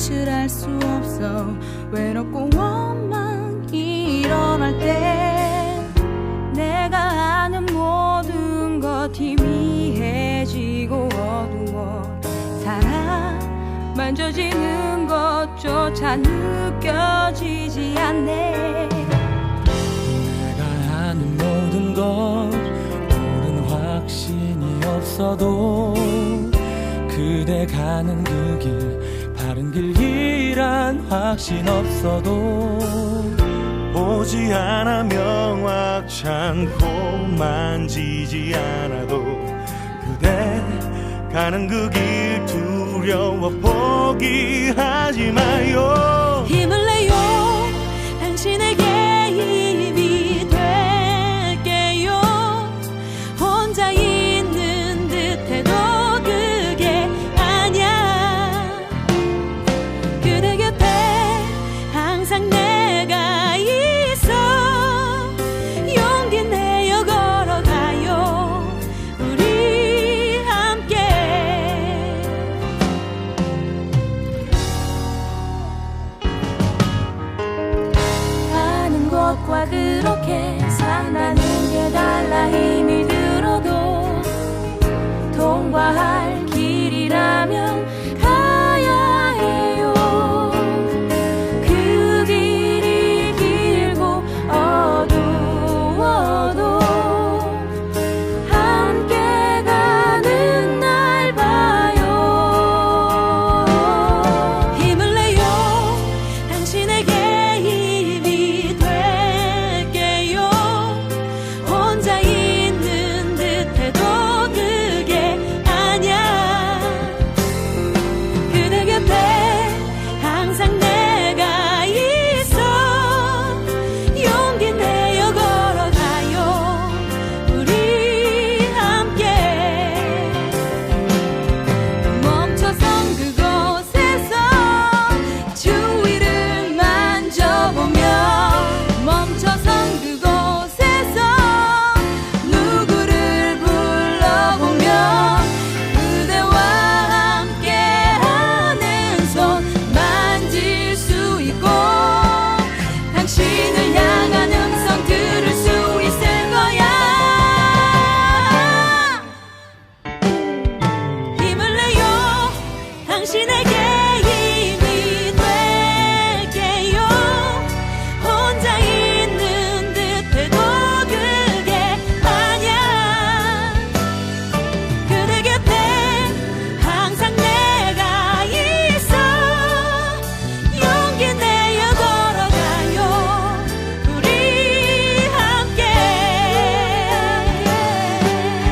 끝을 알 수 없어. 외롭고 원망 일어날 때 내가 아는 모든 것 희미해지고 어두워. 사랑 만져지는 것조차 느껴지지 않네. 내가 아는 모든 것 옳은 확신이 없어도 그대 가는 그 길 바른 길이란 확신 없어도 보지 않아 명확치 않고 만지지 않아도 그대 가는 그 길 두려워 포기하지 마요. 힘을 내요. 당신에게 힘이 될게요. 혼자 있는 듯해도 그게 아냐. 그대 곁에 항상 내가 있어. 용기 내어 걸어가요. 우리 함께. 아는 것과 그렇게 산다는 게 달라. 힘이 들어도 통과할 길이라면 가야 해요. 그 길이 길고 어두워도 함께 가는 날 봐요. 힘을 내요. 당신에게 힘이 될게요. 혼자 있는 듯해도 그게 아냐. 그대 곁에 항상 내가 있어. 용기 내어 걸어가요. 우리 함께. 멈춰선 그곳에서 주위를 만져보며 멈춰선 그곳에서 누구를 불러보며 그대와 함께하는 손 만질 수 있고 당신을 향한 음성 들을 수 있을 거야. 힘을 내요. 당신에게 힘이 될게요. 혼자 있는 듯해도 그게 아냐. 그대 곁에 항상 내가 있어. 용기 내어 걸어가요. 우리 함께.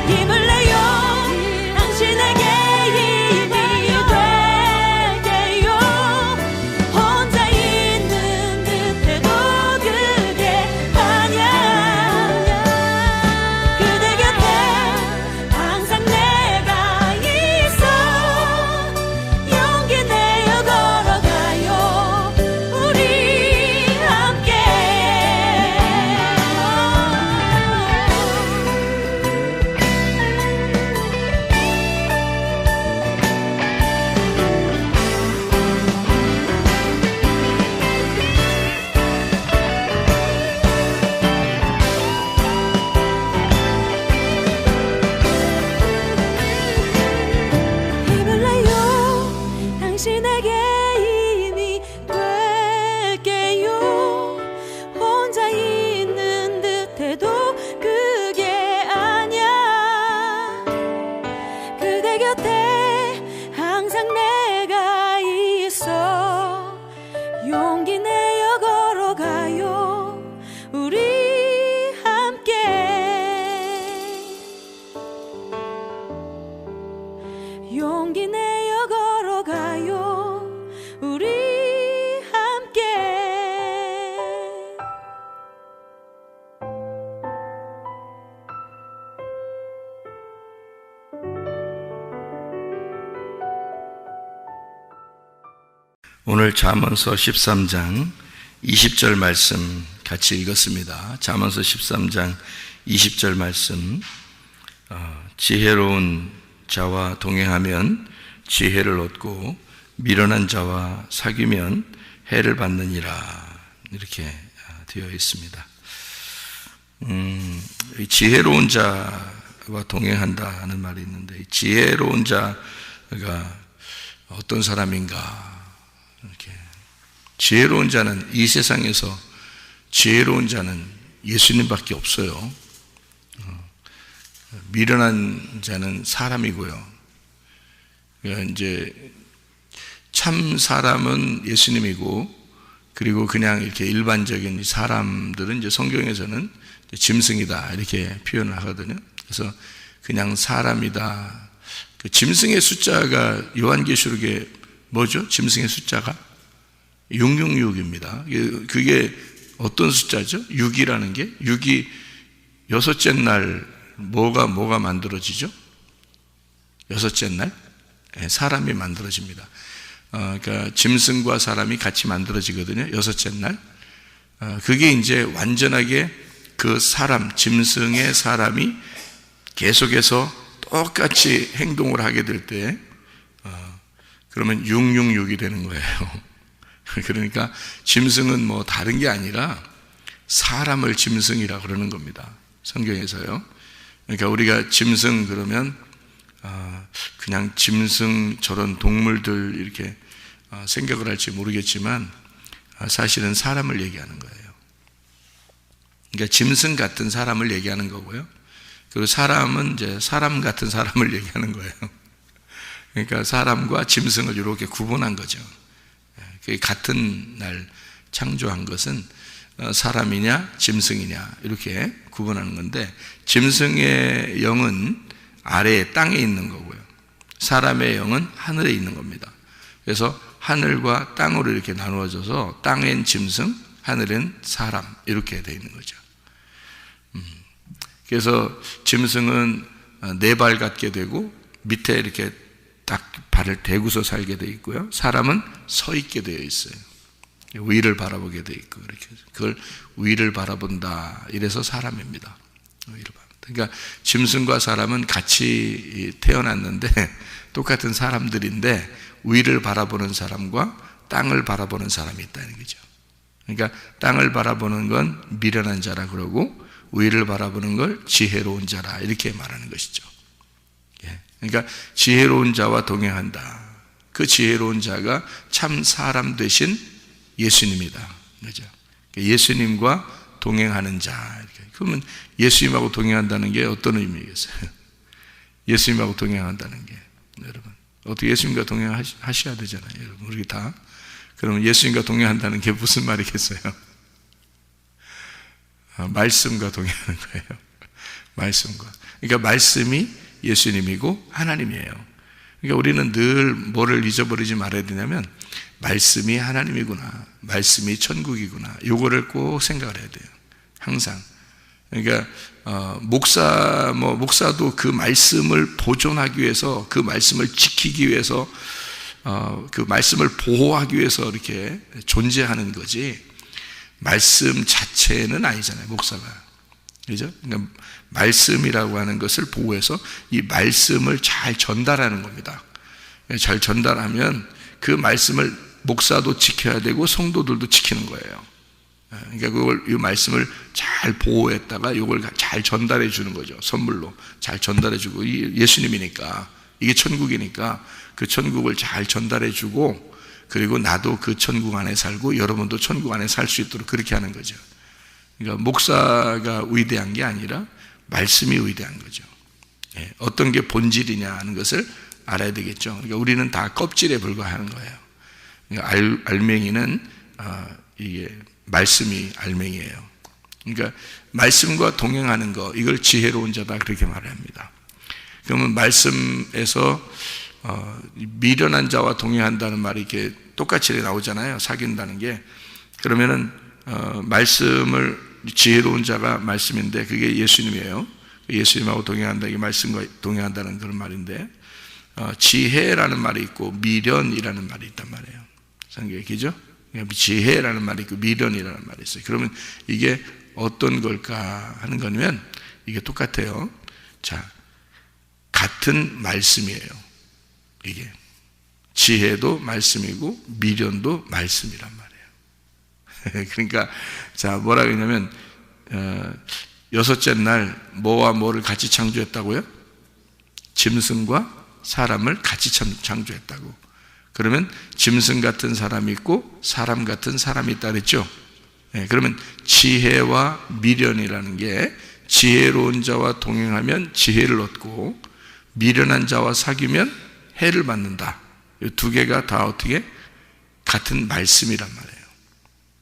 힘을 내요. 당신에게 힘이 될게요. 혼자 있는 듯해도 그게 아냐. 그대 곁에 항상 내가 있어. 용기 내어 걸어가요. 우리 함께. 힘을 내요. 당신에게 힘이 될게요. 혼자 있는 듯해도 그게 아냐. 그대 곁에 항상 내가 있어. 용기 내어 걸어가요. 우리 함께. 용기 내어 걸어가요. 우리 함께. 오늘 잠언서 13장 20절 말씀 같이 읽었습니다. 잠언서 13장 20절 말씀. 지혜로운 자와 동행하면 지혜를 얻고 미련한 자와 사귀면 해를 받느니라 이렇게 되어 있습니다. 지혜로운 자와 동행한다는 말이 있는데, 지혜로운 자가 어떤 사람인가? 이렇게 지혜로운 자는, 이 세상에서 지혜로운 자는 예수님밖에 없어요. 미련한 자는 사람이고요. 그러니까 이제 참 사람은 예수님이고, 그리고 그냥 이렇게 일반적인 사람들은 이제 성경에서는 짐승이다 이렇게 표현을 하거든요. 그래서 그냥 사람이다. 그 짐승의 숫자가 요한계시록에 뭐죠? 짐승의 숫자가 666입니다. 그게 어떤 숫자죠? 6이라는 게, 6이 여섯째 날 뭐가 만들어지죠? 여섯째 날 사람이 만들어집니다. 그러니까 짐승과 사람이 같이 만들어지거든요. 여섯째 날. 그게 이제 완전하게 그 사람, 짐승의 사람이 계속해서 똑같이 행동을 하게 될 때, 그러면 666이 되는 거예요. 그러니까 짐승은 뭐 다른 게 아니라 사람을 짐승이라 그러는 겁니다. 성경에서요. 그러니까 우리가 짐승 그러면 그냥 짐승, 저런 동물들 이렇게 생각을 할지 모르겠지만 사실은 사람을 얘기하는 거예요. 그러니까 짐승 같은 사람을 얘기하는 거고요. 그리고 사람은 이제 사람 같은 사람을 얘기하는 거예요. 그러니까 사람과 짐승을 이렇게 구분한 거죠. 같은 날 창조한 것은 사람이냐 짐승이냐 이렇게 구분하는 건데, 짐승의 영은 아래에 땅에 있는 거고요, 사람의 영은 하늘에 있는 겁니다. 그래서 하늘과 땅으로 이렇게 나누어져서 땅엔 짐승, 하늘엔 사람 이렇게 되어 있는 거죠. 그래서 짐승은 네 발 갖게 되고 밑에 이렇게 딱 발을 대고서 살게 되어 있고요, 사람은 서 있게 되어 있어요. 위를 바라보게 되어 있고, 이렇게 그걸 위를 바라본다 이래서 사람입니다. 그러니까 짐승과 사람은 같이 태어났는데 똑같은 사람들인데, 위를 바라보는 사람과 땅을 바라보는 사람이 있다는 거죠. 그러니까 땅을 바라보는 건 미련한 자라 그러고, 위를 바라보는 걸 지혜로운 자라 이렇게 말하는 것이죠. 그러니까 지혜로운 자와 동행한다. 그 지혜로운 자가 참 사람 되신 예수님이다. 그죠? 예수님과 동행하는 자. 이렇게. 그러면 예수님하고 동행한다는 게 어떤 의미겠어요? 예수님하고 동행한다는 게, 여러분, 어떻게 예수님과 동행하셔야 되잖아요, 여러분, 우리 다. 그러면 예수님과 동행한다는 게 무슨 말이겠어요? 말씀과 동행하는 거예요. 말씀과. 그러니까 말씀이 예수님이고 하나님이에요. 그러니까 우리는 늘 뭐를 잊어버리지 말아야 되냐면, 말씀이 하나님이구나, 말씀이 천국이구나, 요거를 꼭 생각을 해야 돼요, 항상. 그러니까 목사도 그 말씀을 보존하기 위해서, 그 말씀을 지키기 위해서, 그 말씀을 보호하기 위해서 이렇게 존재하는 거지, 말씀 자체는 아니잖아요, 목사가. 그죠? 그러니까 말씀이라고 하는 것을 보호해서 이 말씀을 잘 전달하는 겁니다. 잘 전달하면 그 말씀을 목사도 지켜야 되고 성도들도 지키는 거예요. 그러니까 이 말씀을 잘 보호했다가 이걸 잘 전달해 주는 거죠. 선물로 잘 전달해 주고, 예수님이니까, 이게 천국이니까 그 천국을 잘 전달해 주고, 그리고 나도 그 천국 안에 살고 여러분도 천국 안에 살 수 있도록 그렇게 하는 거죠. 그러니까 목사가 위대한 게 아니라 말씀이 위대한 거죠. 어떤 게 본질이냐 하는 것을 알아야 되겠죠. 그러니까 우리는 다 껍질에 불과하는 거예요. 그러니까 알맹이는 이게 말씀이 알맹이에요. 그러니까 말씀과 동행하는 거, 이걸 지혜로운 자다 그렇게 말합니다. 그러면 말씀에서 미련한 자와 동행한다는 말이 이렇게 똑같이 나오잖아요, 사귄다는 게. 그러면은 말씀을, 지혜로운 자가 말씀인데 그게 예수님이에요. 예수님하고 동행한다, 이게 말씀과 동행한다는 그런 말인데, 지혜라는 말이 있고 미련이라는 말이 있단 말이에요, 성경에. 그죠? 지혜라는 말이 있고 미련이라는 말이 있어요. 그러면 이게 어떤 걸까 하는 거면, 이게 똑같아요. 자, 같은 말씀이에요. 이게 지혜도 말씀이고 미련도 말씀이란 말이에요. 그러니까 자, 뭐라 그러냐면 여섯째 날 뭐와 뭐를 같이 창조했다고요? 짐승과 사람을 같이 창조했다고. 그러면 짐승 같은 사람이 있고 사람 같은 사람이 있다 그랬죠. 그러면 지혜와 미련이라는 게 지혜로운 자와 동행하면 지혜를 얻고 미련한 자와 사귀면 해를 받는다. 이 두 개가 다 어떻게 같은 말씀이란 말이에요.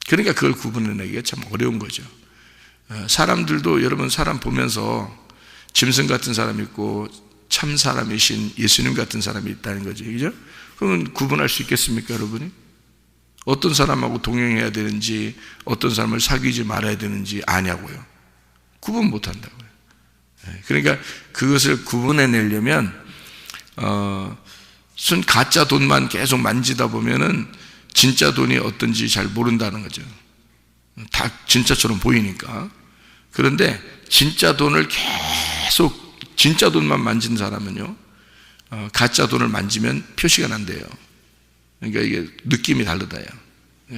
그러니까 그걸 구분해내기가 참 어려운 거죠. 사람들도 여러분 사람 보면서 짐승 같은 사람이 있고 참 사람이신 예수님 같은 사람이 있다는 거죠. 그죠? 그러면 구분할 수 있겠습니까, 여러분이? 어떤 사람하고 동행해야 되는지, 어떤 사람을 사귀지 말아야 되는지 아냐고요. 구분 못 한다고요. 그러니까 그것을 구분해내려면, 순 가짜 돈만 계속 만지다 보면은 진짜 돈이 어떤지 잘 모른다는 거죠. 다 진짜처럼 보이니까. 그런데 진짜 돈을 계속 진짜 돈만 만진 사람은요, 가짜 돈을 만지면 표시가 난대요. 그러니까 이게 느낌이 다르다요.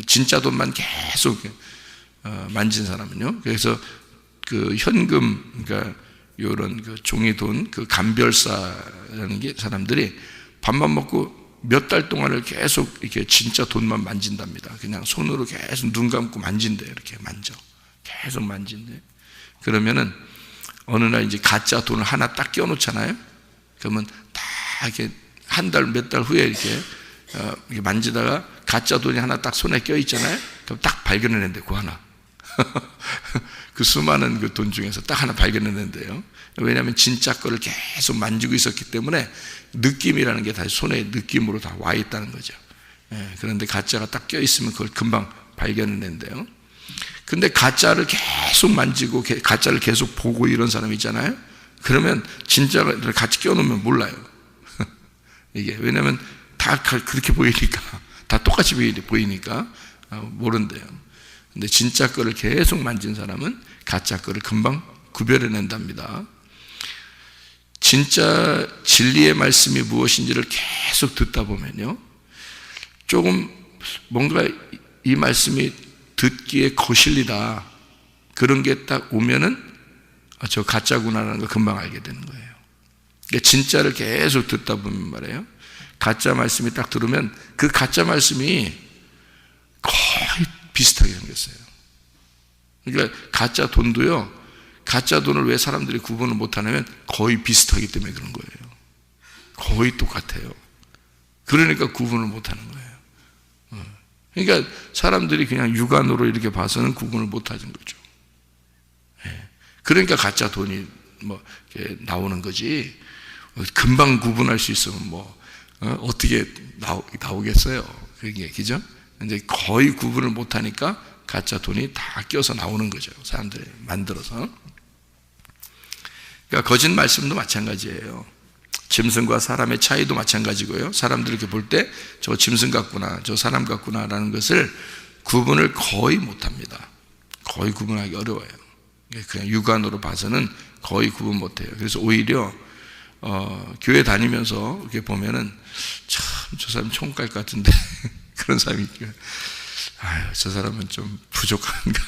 진짜 돈만 계속 만진 사람은요. 그래서 그 현금, 그러니까 이런 그 종이돈, 그 감별사라는 게 사람들이 밥만 먹고 몇 달 동안을 계속 이렇게 진짜 돈만 만진답니다. 그냥 손으로 계속 눈 감고 만진대. 이렇게 만져. 계속 만진대. 그러면은 어느 날 이제 가짜 돈을 하나 딱 끼워놓잖아요. 그러면 다 이렇게 한 달, 몇 달 후에 이렇게 만지다가 가짜 돈이 하나 딱 손에 껴있잖아요. 그럼 딱 발견해낸대, 그 하나. 그 수많은 그 돈 중에서 딱 하나 발견해낸대요. 왜냐하면 진짜 거를 계속 만지고 있었기 때문에 느낌이라는 게 다시 손에 느낌으로 다 와 있다는 거죠. 그런데 가짜가 딱 껴있으면 그걸 금방 발견해낸대요. 근데 가짜를 계속 만지고 가짜를 계속 보고 이런 사람 있잖아요. 그러면 진짜를 같이 껴놓으면 몰라요. 이게 왜냐하면 다 그렇게 보이니까, 다 똑같이 보이니까 모른대요. 근데 진짜 거를 계속 만진 사람은 가짜 거를 금방 구별해낸답니다. 진짜 진리의 말씀이 무엇인지를 계속 듣다 보면요, 조금 뭔가 이 말씀이 듣기에 거실리다, 그런 게 딱 오면은 저 가짜구나라는 걸 금방 알게 되는 거예요. 그러니까 진짜를 계속 듣다 보면 말이에요, 가짜 말씀이 딱 들으면 그 가짜 말씀이 거의 비슷하게 생겼어요. 그러니까 가짜 돈도요, 가짜 돈을 왜 사람들이 구분을 못하냐면 거의 비슷하기 때문에 그런 거예요. 거의 똑같아요. 그러니까 구분을 못하는 거예요. 그러니까 사람들이 그냥 육안으로 이렇게 봐서는 구분을 못하는 거죠. 그러니까 가짜 돈이 뭐 이렇게 나오는 거지. 금방 구분할 수 있으면 뭐 어떻게 나오겠어요? 그게 그죠? 근데 거의 구분을 못하니까 가짜 돈이 다 껴서 나오는 거죠. 사람들이 만들어서. 그러니까 거짓 말씀도 마찬가지예요. 짐승과 사람의 차이도 마찬가지고요. 사람들이 이렇게 볼 때 저 짐승 같구나, 저 사람 같구나라는 것을 구분을 거의 못합니다. 거의 구분하기 어려워요. 그냥 육안으로 봐서는 거의 구분 못해요. 그래서 오히려 교회 다니면서 이렇게 보면은 참 저 사람 총각 같은데 그런 사람이 있고요. 아유, 저 사람은 좀 부족한가,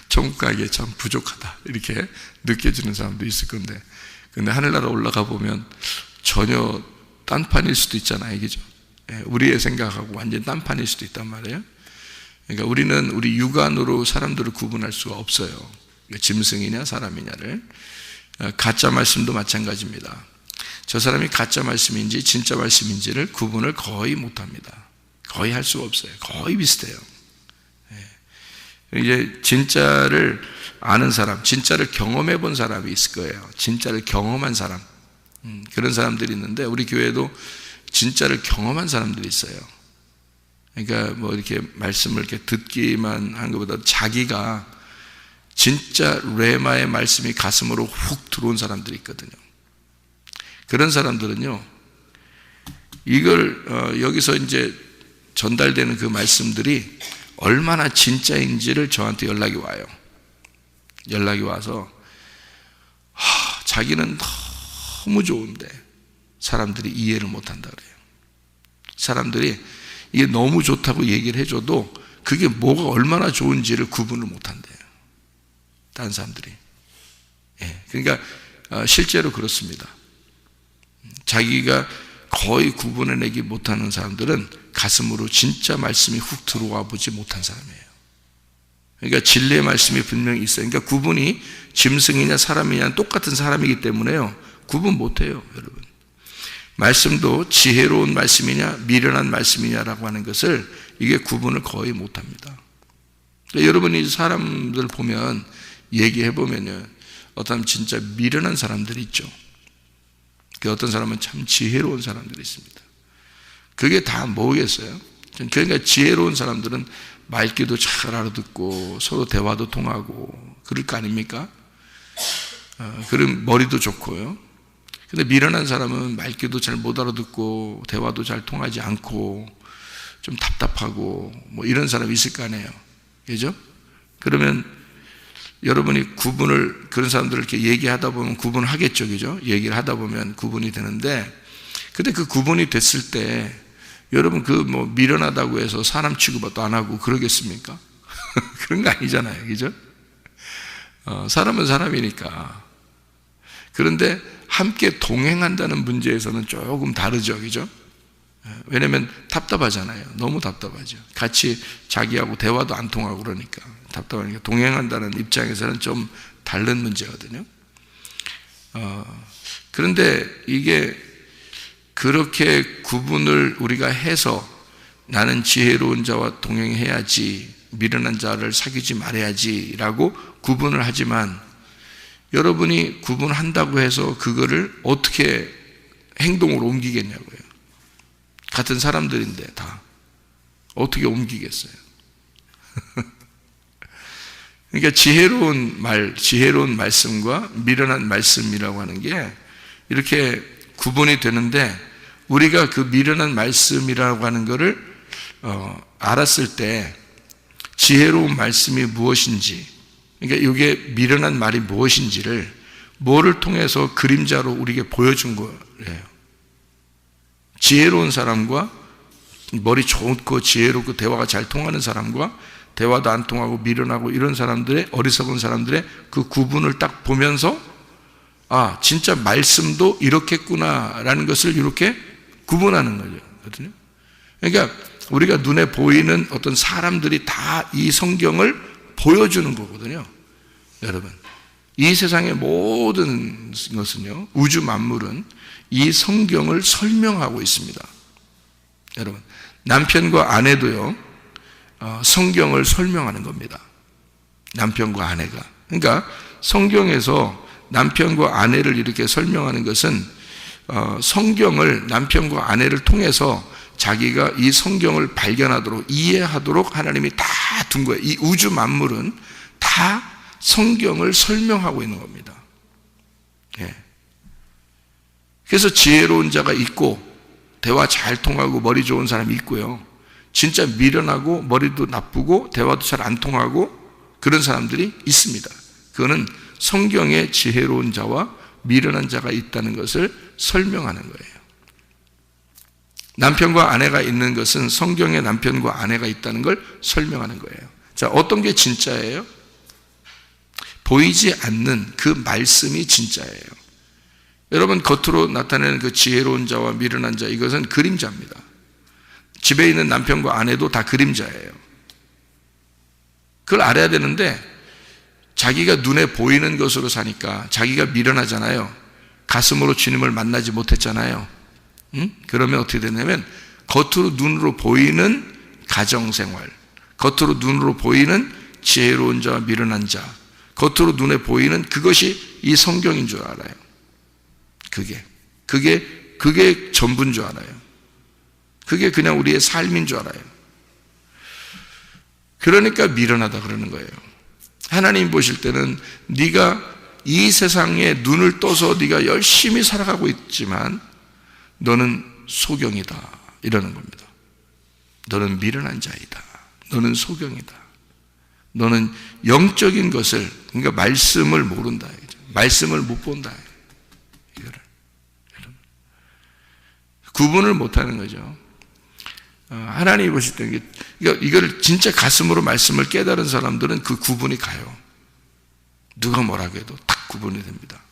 총각에 참 부족하다, 이렇게 느껴지는 사람도 있을 건데, 근데 하늘나라 올라가 보면 전혀 딴판일 수도 있잖아요, 그죠? 우리의 생각하고 완전 딴판일 수도 있단 말이에요. 그러니까 우리는 우리 육안으로 사람들을 구분할 수가 없어요. 짐승이냐 사람이냐를. 가짜 말씀도 마찬가지입니다. 저 사람이 가짜 말씀인지 진짜 말씀인지를 구분을 거의 못합니다. 거의 할 수가 없어요. 거의 비슷해요. 이제 진짜를 아는 사람, 진짜를 경험해 본 사람이 있을 거예요. 진짜를 경험한 사람, 그런 사람들이 있는데 우리 교회에도 진짜를 경험한 사람들이 있어요. 그러니까 뭐 이렇게 말씀을 이렇게 듣기만 한 것보다 자기가 진짜 레마의 말씀이 가슴으로 훅 들어온 사람들이 있거든요. 그런 사람들은요, 이걸 여기서 이제 전달되는 그 말씀들이 얼마나 진짜인지를 저한테 연락이 와요. 연락이 와서 자기는 너무 좋은데 사람들이 이해를 못한다 그래요. 사람들이 이게 너무 좋다고 얘기를 해줘도 그게 뭐가 얼마나 좋은지를 구분을 못한대요. 다른 사람들이. 예, 그러니까 실제로 그렇습니다. 자기가 거의 구분해내기 못하는 사람들은 가슴으로 진짜 말씀이 훅 들어와 보지 못한 사람이에요. 그러니까 진리의 말씀이 분명히 있어요. 그러니까 구분이 짐승이냐 사람이냐 똑같은 사람이기 때문에요, 구분 못해요. 여러분, 말씀도 지혜로운 말씀이냐 미련한 말씀이냐라고 하는 것을 이게 구분을 거의 못합니다. 그러니까 여러분이 사람들 보면 얘기해보면요, 어떤 진짜 미련한 사람들이 있죠. 어떤 사람은 참 지혜로운 사람들이 있습니다. 그게 다 뭐겠어요? 그러니까 지혜로운 사람들은 말귀도 잘 알아듣고 서로 대화도 통하고 그럴 거 아닙니까? 그럼 머리도 좋고요. 근데 미련한 사람은 말귀도 잘 못 알아듣고 대화도 잘 통하지 않고 좀 답답하고 뭐 이런 사람이 있을 거 아니에요. 그죠? 그러면 여러분이 구분을, 그런 사람들을 이렇게 얘기하다 보면 구분을 하겠죠. 그죠? 얘기를 하다 보면 구분이 되는데, 근데 그 구분이 됐을 때 여러분 그 뭐 미련하다고 해서 사람 취급도 안 하고 그러겠습니까? 그런 거 아니잖아요. 그죠? 사람은 사람이니까. 그런데 함께 동행한다는 문제에서는 조금 다르죠. 그죠? 왜냐면 답답하잖아요. 너무 답답하죠. 같이 자기하고 대화도 안 통하고 그러니까 답답하니까 동행한다는 입장에서는 좀 다른 문제거든요. 그런데 이게 그렇게 구분을 우리가 해서 나는 지혜로운 자와 동행해야지, 미련한 자를 사귀지 말아야지 라고 구분을 하지만, 여러분이 구분한다고 해서 그거를 어떻게 행동으로 옮기겠냐고요. 같은 사람들인데 다 어떻게 옮기겠어요? 그러니까 지혜로운 말씀과 미련한 말씀이라고 하는 게 이렇게 구분이 되는데, 우리가 그 미련한 말씀이라고 하는 것을 알았을 때 지혜로운 말씀이 무엇인지, 그러니까 이게 미련한 말이 무엇인지를 뭐를 통해서 그림자로 우리에게 보여준 거예요. 지혜로운 사람과 머리 좋고 지혜롭고 대화가 잘 통하는 사람과 대화도 안 통하고 미련하고 이런 사람들의, 어리석은 사람들의 그 구분을 딱 보면서 아, 진짜 말씀도 이렇겠구나라는 것을 이렇게 구분하는 거거든요. 그러니까 우리가 눈에 보이는 어떤 사람들이 다 이 성경을 보여주는 거거든요. 여러분, 이 세상의 모든 것은요, 우주 만물은 이 성경을 설명하고 있습니다. 여러분, 남편과 아내도요, 성경을 설명하는 겁니다. 남편과 아내가. 그러니까 성경에서 남편과 아내를 이렇게 설명하는 것은 성경을 남편과 아내를 통해서 자기가 이 성경을 발견하도록, 이해하도록 하나님이 다 둔 거예요. 이 우주 만물은 다 성경을 설명하고 있는 겁니다. 예. 그래서 지혜로운 자가 있고 대화 잘 통하고 머리 좋은 사람이 있고요, 진짜 미련하고 머리도 나쁘고 대화도 잘 안 통하고 그런 사람들이 있습니다. 그거는 성경에 지혜로운 자와 미련한 자가 있다는 것을 설명하는 거예요. 남편과 아내가 있는 것은 성경에 남편과 아내가 있다는 걸 설명하는 거예요. 자, 어떤 게 진짜예요? 보이지 않는 그 말씀이 진짜예요. 여러분, 겉으로 나타내는 그 지혜로운 자와 미련한 자, 이것은 그림자입니다. 집에 있는 남편과 아내도 다 그림자예요. 그걸 알아야 되는데, 자기가 눈에 보이는 것으로 사니까 자기가 미련하잖아요. 가슴으로 주님을 만나지 못했잖아요. 그러면 어떻게 되냐면 겉으로 눈으로 보이는 가정생활, 겉으로 눈으로 보이는 지혜로운 자와 미련한 자, 겉으로 눈에 보이는 그것이 이 성경인 줄 알아요. 그게 전부인 줄 알아요. 그게 그냥 우리의 삶인 줄 알아요. 그러니까 미련하다 그러는 거예요. 하나님 보실 때는 네가 이 세상에 눈을 떠서 네가 열심히 살아가고 있지만 너는 소경이다 이러는 겁니다. 너는 미련한 자이다. 너는 소경이다. 너는 영적인 것을, 그러니까 말씀을 모른다. 말씀을 못 본다. 이거를 구분을 못하는 거죠. 하나님이 보실 때 이걸 진짜 가슴으로 말씀을 깨달은 사람들은 그 구분이 가요. 누가 뭐라고 해도 딱 구분이 됩니다.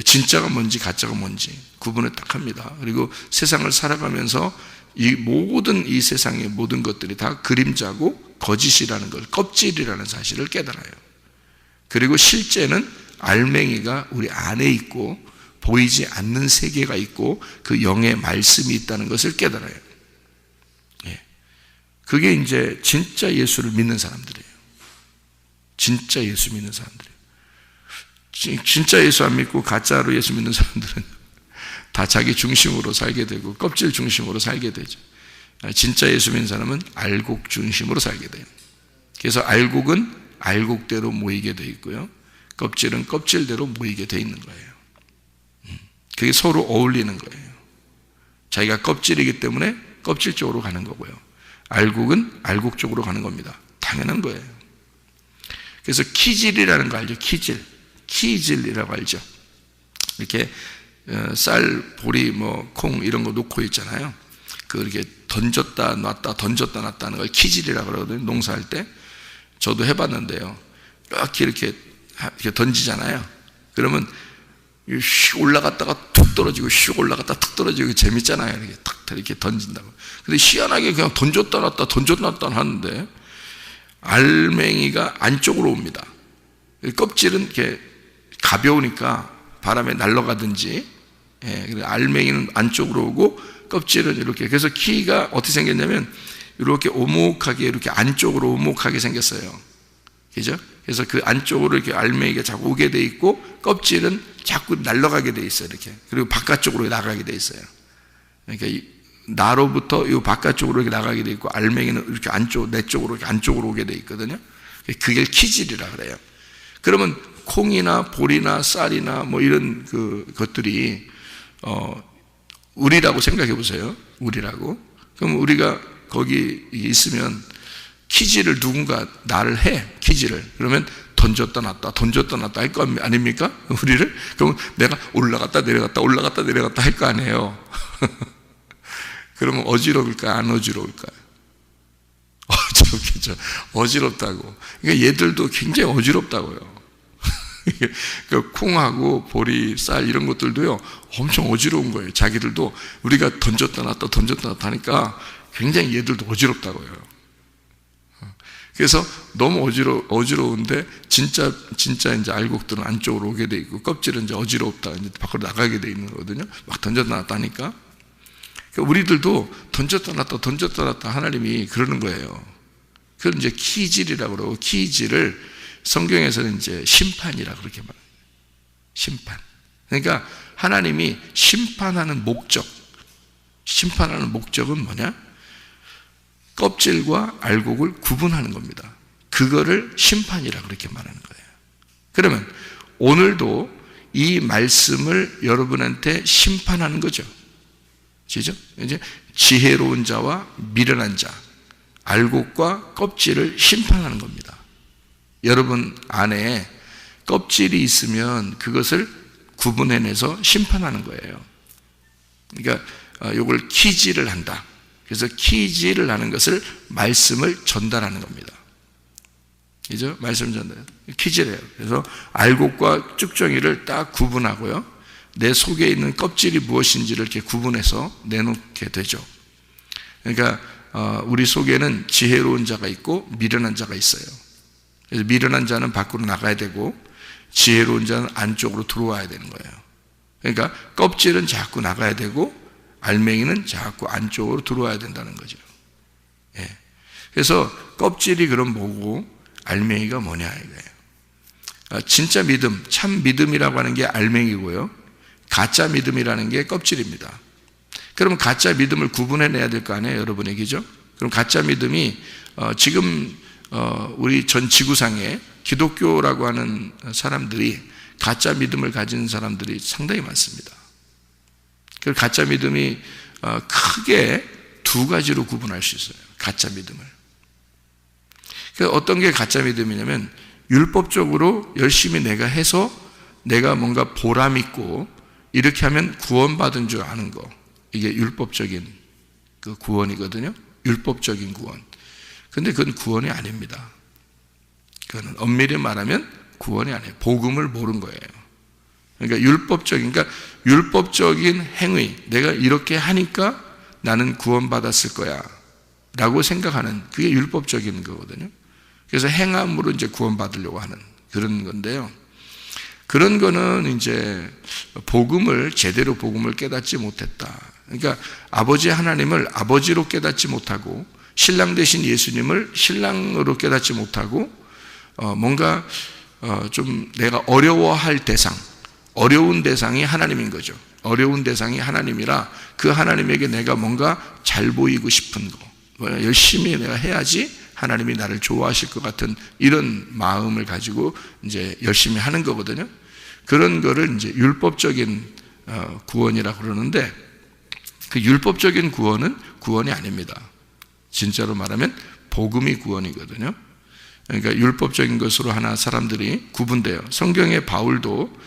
진짜가 뭔지 가짜가 뭔지 구분을 딱 합니다. 그리고 세상을 살아가면서 이 모든 이 세상의 모든 것들이 다 그림자고 거짓이라는 걸, 껍질이라는 사실을 깨달아요. 그리고 실제는 알맹이가 우리 안에 있고 보이지 않는 세계가 있고 그 영의 말씀이 있다는 것을 깨달아요. 그게 이제 진짜 예수를 믿는 사람들이에요. 진짜 예수 믿는 사람들이에요. 진짜 예수 안 믿고 가짜로 예수 믿는 사람들은 다 자기 중심으로 살게 되고 껍질 중심으로 살게 되죠. 진짜 예수 믿는 사람은 알곡 중심으로 살게 돼요. 그래서 알곡은 알곡대로 모이게 돼 있고요, 껍질은 껍질대로 모이게 돼 있는 거예요. 그게 서로 어울리는 거예요. 자기가 껍질이기 때문에 껍질 쪽으로 가는 거고요, 알곡은 알곡 쪽으로 가는 겁니다. 당연한 거예요. 그래서 키질이라는 거 알죠? 키질이라고 알죠? 이렇게 쌀, 보리, 콩 이런 거 놓고 있잖아요. 이렇게 던졌다 놨다 던졌다 놨다 하는 걸 키질이라고 그러거든요. 농사할 때 저도 해봤는데요. 이렇게 던지잖아요. 그러면 슉 올라갔다가 툭 떨어지고 슉 올라갔다 툭 떨어지고 재밌잖아요. 이렇게 탁 이렇게 던진다고. 근데 희한하게 그냥 던졌다 놨다 하는데 알맹이가 안쪽으로 옵니다. 껍질은 이렇게 가벼우니까 바람에 날아가든지, 알맹이는 안쪽으로 오고 껍질은 이렇게. 그래서 키가 어떻게 생겼냐면 이렇게 오목하게, 이렇게 안쪽으로 오목하게 생겼어요. 그죠? 그래서 그 안쪽으로 이렇게 알맹이가 자꾸 오게 돼 있고 껍질은 자꾸 날아가게 돼 있어요. 이렇게. 그리고 바깥쪽으로 나가게 돼 있어요. 그러니까 나로부터 이 바깥쪽으로 이렇게 나가게 돼 있고 알맹이는 이렇게 내 쪽으로 이렇게 안쪽으로 오게 돼 있거든요. 그게 키질이라 그래요. 그러면 콩이나 보리나 쌀이나 이런 것들이 우리라고 생각해 보세요. 우리라고. 그럼 우리가 거기 있으면 키질을 누군가 나를 해, 키질을. 그러면 던졌다 놨다 할 거 아닙니까? 우리를? 그럼 내가 올라갔다 내려갔다 할 거 아니에요. 그러면 어지러울까 안 어지러울까요? 어지럽겠죠. 어지럽다고. 그러니까 얘들도 굉장히 어지럽다고요. 그 콩하고 보리, 쌀 이런 것들도요 엄청 어지러운 거예요. 자기들도 우리가 던졌다 놨다 하니까 굉장히 얘들도 어지럽다고요. 그래서 너무 어지러운데 진짜 이제 알곡들은 안쪽으로 오게 돼 있고 껍질은 이제 어지럽다 이제 밖으로 나가게 돼 있는 거거든요. 막 던졌다 놨다 하니까. 그러니까 우리들도 던졌다 놨다 하나님이 그러는 거예요. 그걸 이제 키질이라고 그러고, 키질을 성경에서는 이제 심판이라고 그렇게 말해요. 심판. 그러니까 하나님이 심판하는 목적은 뭐냐? 껍질과 알곡을 구분하는 겁니다. 그거를 심판이라고 그렇게 말하는 거예요. 그러면 오늘도 이 말씀을 여러분한테 심판하는 거죠. 그죠? 이제 지혜로운 자와 미련한 자, 알곡과 껍질을 심판하는 겁니다. 여러분 안에 껍질이 있으면 그것을 구분해내서 심판하는 거예요. 그러니까 이걸 키질을 한다. 그래서 키질을 하는 것을 말씀을 전달하는 겁니다. 그죠? 말씀 전달. 키질해요. 그래서 알곡과 쭉정이를 딱 구분하고요. 내 속에 있는 껍질이 무엇인지를 이렇게 구분해서 내놓게 되죠. 그러니까 우리 속에는 지혜로운 자가 있고 미련한 자가 있어요. 그래서 미련한 자는 밖으로 나가야 되고 지혜로운 자는 안쪽으로 들어와야 되는 거예요. 그러니까 껍질은 자꾸 나가야 되고 알맹이는 자꾸 안쪽으로 들어와야 된다는 거죠. 그래서 껍질이 그럼 뭐고 알맹이가 뭐냐 이거예요. 진짜 믿음, 참 믿음이라고 하는 게 알맹이고요, 가짜 믿음이라는 게 껍질입니다. 그러면 가짜 믿음을 구분해내야 될 거 아니에요, 여러분 얘기죠? 그럼 가짜 믿음이 지금 우리 전 지구상에 기독교라고 하는 사람들이 가짜 믿음을 가진 사람들이 상당히 많습니다. 그 가짜 믿음이 크게 두 가지로 구분할 수 있어요. 가짜 믿음을. 어떤 게 가짜 믿음이냐면 율법적으로 열심히 내가 해서 내가 뭔가 보람 있고 이렇게 하면 구원받은 줄 아는 거. 이게 율법적인 그 구원이거든요. 율법적인 구원. 근데 그건 구원이 아닙니다. 그건 엄밀히 말하면 구원이 아니에요. 복음을 모른 거예요. 그러니까 율법적인 행위, 내가 이렇게 하니까 나는 구원받았을 거야 라고 생각하는, 그게 율법적인 거거든요. 그래서 행함으로 이제 구원받으려고 하는 그런 건데요. 그런 거는 이제 제대로 복음을 깨닫지 못했다. 그러니까 아버지 하나님을 아버지로 깨닫지 못하고, 신랑 되신 예수님을 신랑으로 깨닫지 못하고, 뭔가 좀 내가 어려워할 대상, 어려운 대상이 하나님인 거죠. 어려운 대상이 하나님이라 그 하나님에게 내가 뭔가 잘 보이고 싶은 거, 열심히 내가 해야지 하나님이 나를 좋아하실 것 같은 이런 마음을 가지고 이제 열심히 하는 거거든요. 그런 거를 이제 율법적인 구원이라고 그러는데, 그 율법적인 구원은 구원이 아닙니다. 진짜로 말하면 복음이 구원이거든요. 그러니까 율법적인 것으로 하나 사람들이 구분돼요. 성경의 바울도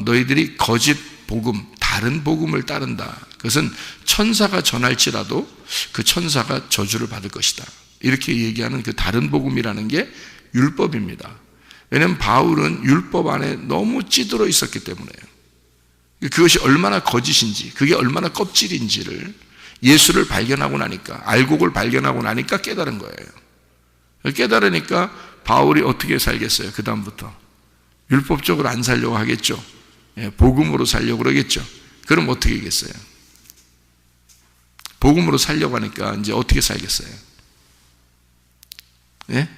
너희들이 거짓 복음, 다른 복음을 따른다. 그것은 천사가 전할지라도 그 천사가 저주를 받을 것이다. 이렇게 얘기하는 그 다른 복음이라는 게 율법입니다. 왜냐하면 바울은 율법 안에 너무 찌들어 있었기 때문에요. 그것이 얼마나 거짓인지, 그게 얼마나 껍질인지를 예수를 발견하고 나니까, 알곡을 발견하고 나니까 깨달은 거예요. 깨달으니까 바울이 어떻게 살겠어요? 그 다음부터 율법적으로 안 살려고 하겠죠. 복음으로 살려고 그러겠죠. 그럼 어떻게 하겠어요? 복음으로 살려고 하니까 이제 어떻게 살겠어요? 예?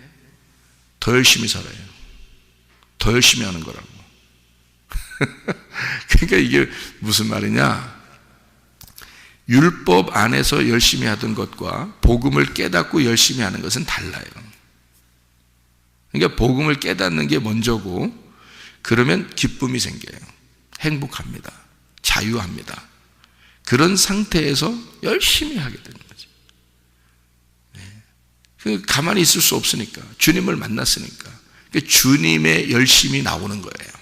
더 열심히 살아요. 더 열심히 하는 거라고. 그러니까 이게 무슨 말이냐? 율법 안에서 열심히 하던 것과 복음을 깨닫고 열심히 하는 것은 달라요. 그러니까 복음을 깨닫는 게 먼저고, 그러면 기쁨이 생겨요. 행복합니다. 자유합니다. 그런 상태에서 열심히 하게 되는 거죠. 네. 가만히 있을 수 없으니까, 주님을 만났으니까. 그러니까 주님의 열심이 나오는 거예요.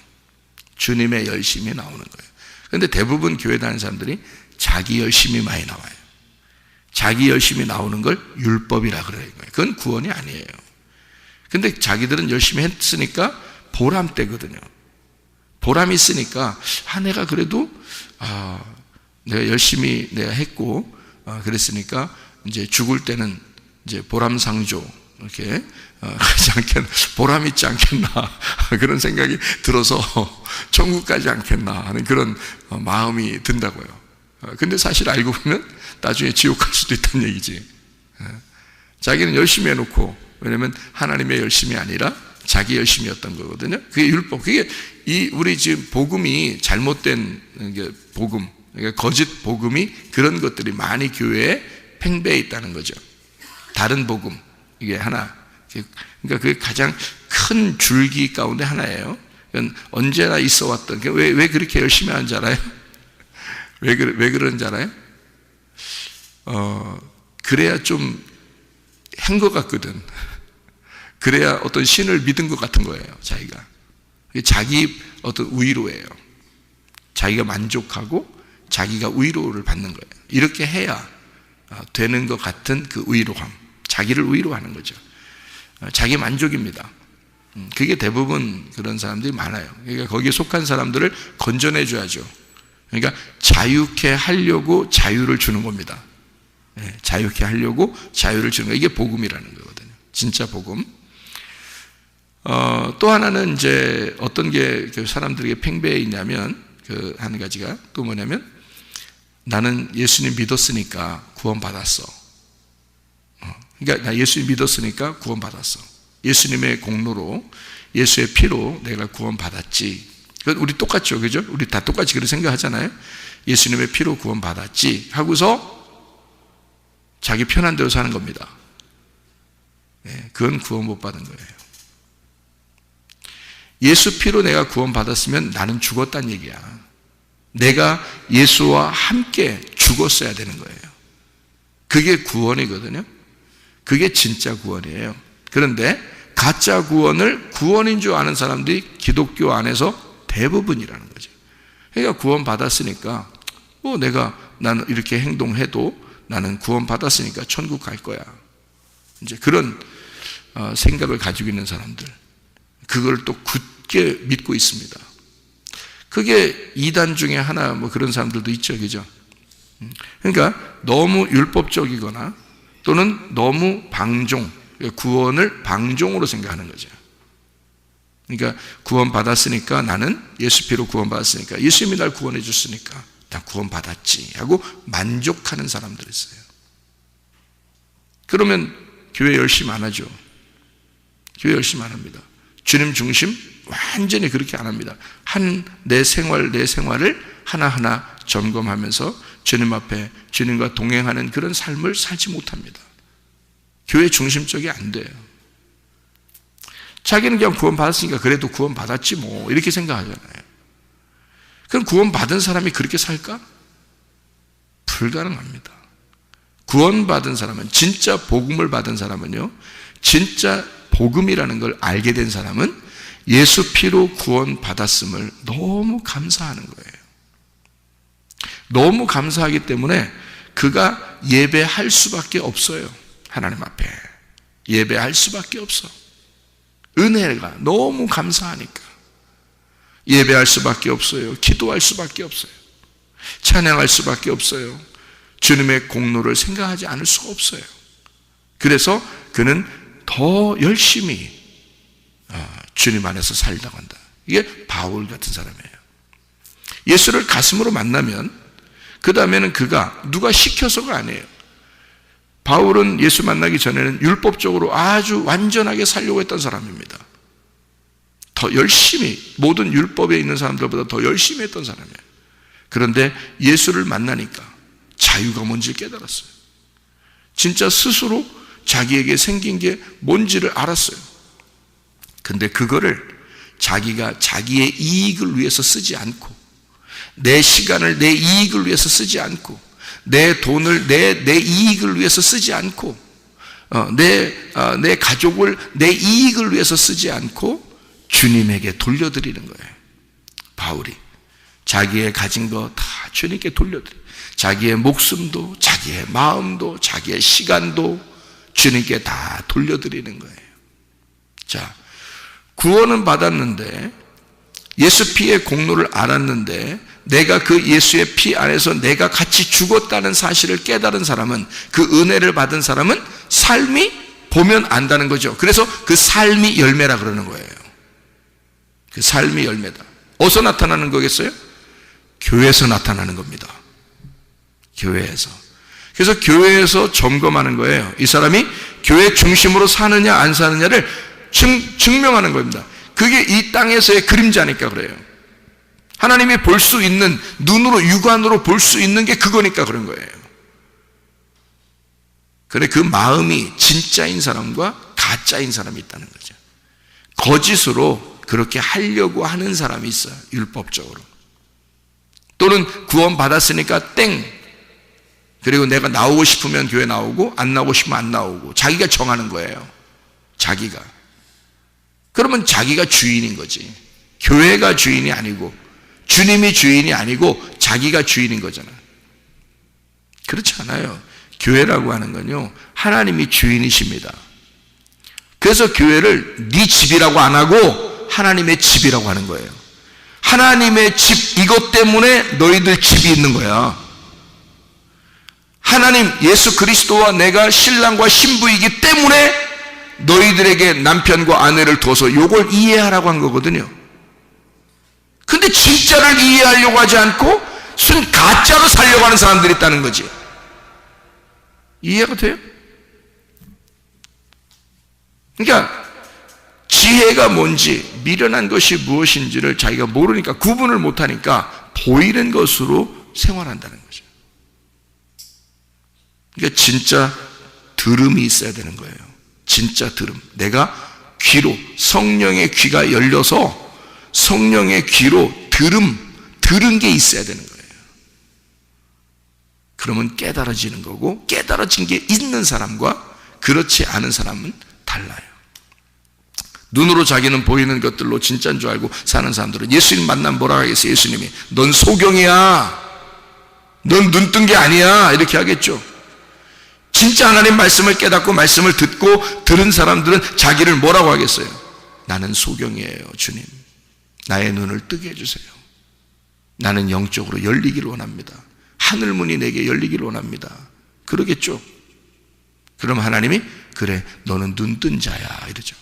주님의 열심이 나오는 거예요. 그런데 대부분 교회 다니는 사람들이 자기 열심이 많이 나와요. 자기 열심이 나오는 걸 율법이라 그러는 거예요. 그건 구원이 아니에요. 근데 자기들은 열심히 했으니까 보람 때거든요. 보람이 있으니까, 내가 그래도, 내가 열심히 내가 했고, 그랬으니까, 이제 죽을 때는 이제 보람상조, 이렇게, 하지 않겠나, 보람 있지 않겠나, 그런 생각이 들어서 천국 가지 않겠나 하는 그런 마음이 든다고요. 근데 사실 알고 보면 나중에 지옥 갈 수도 있다는 얘기지. 자기는 열심히 해놓고, 왜냐면 하나님의 열심이 아니라 자기 열심이었던 거거든요. 그게 율법. 그게 우리 지금 복음이 잘못된 게 복음, 그러니까 거짓 복음이 그런 것들이 많이 교회에 팽배해 있다는 거죠. 다른 복음, 이게 하나. 그러니까 그게 가장 큰 줄기 가운데 하나예요. 언제나 있어 왔던, 왜 그렇게 열심히 하는지 알아요? 왜 그러는지 알아요? 그래야 좀 한 것 같거든. 그래야 어떤 신을 믿은 것 같은 거예요, 자기가. 자기 어떤 위로예요. 자기가 만족하고 자기가 위로를 받는 거예요. 이렇게 해야 되는 것 같은 그 위로함. 자기를 위로하는 거죠. 자기 만족입니다. 그게 대부분 그런 사람들이 많아요. 그러니까 거기에 속한 사람들을 건져내 줘야죠. 그러니까 자유케 하려고 자유를 주는 겁니다. 자유케 하려고 자유를 주는 거, 이게 복음이라는 거거든요. 진짜 복음. 또 하나는 이제 어떤 게 사람들에게 팽배해 있냐면, 그 한 가지가 또 뭐냐면, 나는 예수님 믿었으니까 구원받았어. 그러니까 나 예수님 믿었으니까 구원받았어. 예수님의 공로로, 예수의 피로 내가 구원받았지. 그건 우리 똑같죠, 그죠? 우리 다 똑같이 그렇게 생각하잖아요. 예수님의 피로 구원받았지 하고서 자기 편한 대로 사는 겁니다. 그건 구원 못 받은 거예요. 예수 피로 내가 구원받았으면 나는 죽었다는 얘기야. 내가 예수와 함께 죽었어야 되는 거예요. 그게 구원이거든요. 그게 진짜 구원이에요. 그런데 가짜 구원을 구원인 줄 아는 사람들이 기독교 안에서 대부분이라는 거죠. 그러니까 구원받았으니까 나는 이렇게 행동해도 나는 구원받았으니까 천국 갈 거야. 이제 그런 생각을 가지고 있는 사람들, 그걸 또 굳게 믿고 있습니다. 그게 이단 중에 하나 뭐 그런 사람들도 있죠, 그죠? 그러니까 너무 율법적이거나 또는 너무 방종, 구원을 방종으로 생각하는 거죠. 그러니까 구원받았으니까, 나는 예수 피로 구원받았으니까, 예수님이 날 구원해 줬으니까 나 구원받았지 하고 만족하는 사람들이 있어요. 그러면 교회 열심히 안 하죠. 교회 열심히 안 합니다. 주님 중심 완전히 그렇게 안 합니다. 내 생활을 하나하나 점검하면서 주님 앞에 주님과 동행하는 그런 삶을 살지 못합니다. 교회 중심적이 안 돼요. 자기는 그냥 구원받았으니까 그래도 구원받았지 뭐 이렇게 생각하잖아요. 그럼 구원받은 사람이 그렇게 살까? 불가능합니다. 구원받은 사람은, 진짜 복음을 받은 사람은요, 진짜 복음이라는 걸 알게 된 사람은 예수 피로 구원받았음을 너무 감사하는 거예요. 너무 감사하기 때문에 그가 예배할 수밖에 없어요. 하나님 앞에 예배할 수밖에 없어. 은혜가 너무 감사하니까 예배할 수밖에 없어요. 기도할 수밖에 없어요. 찬양할 수밖에 없어요. 주님의 공로를 생각하지 않을 수가 없어요. 그래서 그는 더 열심히 주님 안에서 살려고 한다. 이게 바울 같은 사람이에요. 예수를 가슴으로 만나면 그 다음에는 그가 누가 시켜서가 아니에요. 바울은 예수 만나기 전에는 율법적으로 아주 완전하게 살려고 했던 사람입니다. 더 열심히, 모든 율법에 있는 사람들보다 더 열심히 했던 사람이에요. 그런데 예수를 만나니까 자유가 뭔지 깨달았어요. 진짜 스스로 자기에게 생긴 게 뭔지를 알았어요. 근데 그거를 자기가 자기의 이익을 위해서 쓰지 않고, 내 시간을 내 이익을 위해서 쓰지 않고, 내 돈을 내 이익을 위해서 쓰지 않고, 내 가족을 내 이익을 위해서 쓰지 않고 주님에게 돌려드리는 거예요. 바울이 자기의 가진 거 다 주님께 돌려드려요. 자기의 목숨도, 자기의 마음도, 자기의 시간도 주님께 다 돌려드리는 거예요. 자, 구원은 받았는데, 예수 피의 공로를 알았는데, 내가 그 예수의 피 안에서 내가 같이 죽었다는 사실을 깨달은 사람은, 그 은혜를 받은 사람은 삶이 보면 안다는 거죠. 그래서 그 삶이 열매라 그러는 거예요. 그 삶이 열매다. 어디서 나타나는 거겠어요? 교회에서 나타나는 겁니다. 교회에서. 그래서 교회에서 점검하는 거예요. 이 사람이 교회 중심으로 사느냐 안 사느냐를 증명하는 겁니다. 그게 이 땅에서의 그림자니까 그래요. 하나님이 볼 수 있는, 눈으로, 육안으로 볼 수 있는 게 그거니까 그런 거예요. 그런데 그 마음이 진짜인 사람과 가짜인 사람이 있다는 거죠. 거짓으로 그렇게 하려고 하는 사람이 있어요. 율법적으로. 또는 구원받았으니까 땡. 그리고 내가 나오고 싶으면 교회 나오고 안 나오고 싶으면 안 나오고 자기가 정하는 거예요. 자기가. 그러면 자기가 주인인 거지. 교회가 주인이 아니고, 주님이 주인이 아니고 자기가 주인인 거잖아. 그렇지 않아요. 교회라고 하는 건요, 하나님이 주인이십니다. 그래서 교회를 네 집이라고 안 하고 하나님의 집이라고 하는 거예요. 하나님의 집, 이것 때문에 너희들 집이 있는 거야. 하나님 예수 그리스도와 내가 신랑과 신부이기 때문에 너희들에게 남편과 아내를 둬서 이걸 이해하라고 한 거거든요. 근데 진짜를 이해하려고 하지 않고 순 가짜로 살려고 하는 사람들이 있다는 거지. 이해가 돼요? 그러니까 지혜가 뭔지, 미련한 것이 무엇인지를 자기가 모르니까, 구분을 못하니까 보이는 것으로 생활한다는 거죠. 그러니까 진짜 들음이 있어야 되는 거예요. 진짜 들음. 내가 귀로, 성령의 귀가 열려서 성령의 귀로 들은 게 있어야 되는 거예요. 그러면 깨달아지는 거고, 깨달아진 게 있는 사람과 그렇지 않은 사람은 달라요. 눈으로 자기는 보이는 것들로 진짜인 줄 알고 사는 사람들은 예수님 만나면 뭐라 하겠어요? 예수님이 넌 소경이야, 넌 눈 뜬 게 아니야, 이렇게 하겠죠. 진짜 하나님 말씀을 깨닫고 말씀을 듣고 들은 사람들은 자기를 뭐라고 하겠어요? 나는 소경이에요, 주님. 나의 눈을 뜨게 해주세요. 나는 영적으로 열리기를 원합니다. 하늘문이 내게 열리기를 원합니다. 그러겠죠. 그럼 하나님이 그래, 너는 눈 뜬 자야 이러죠.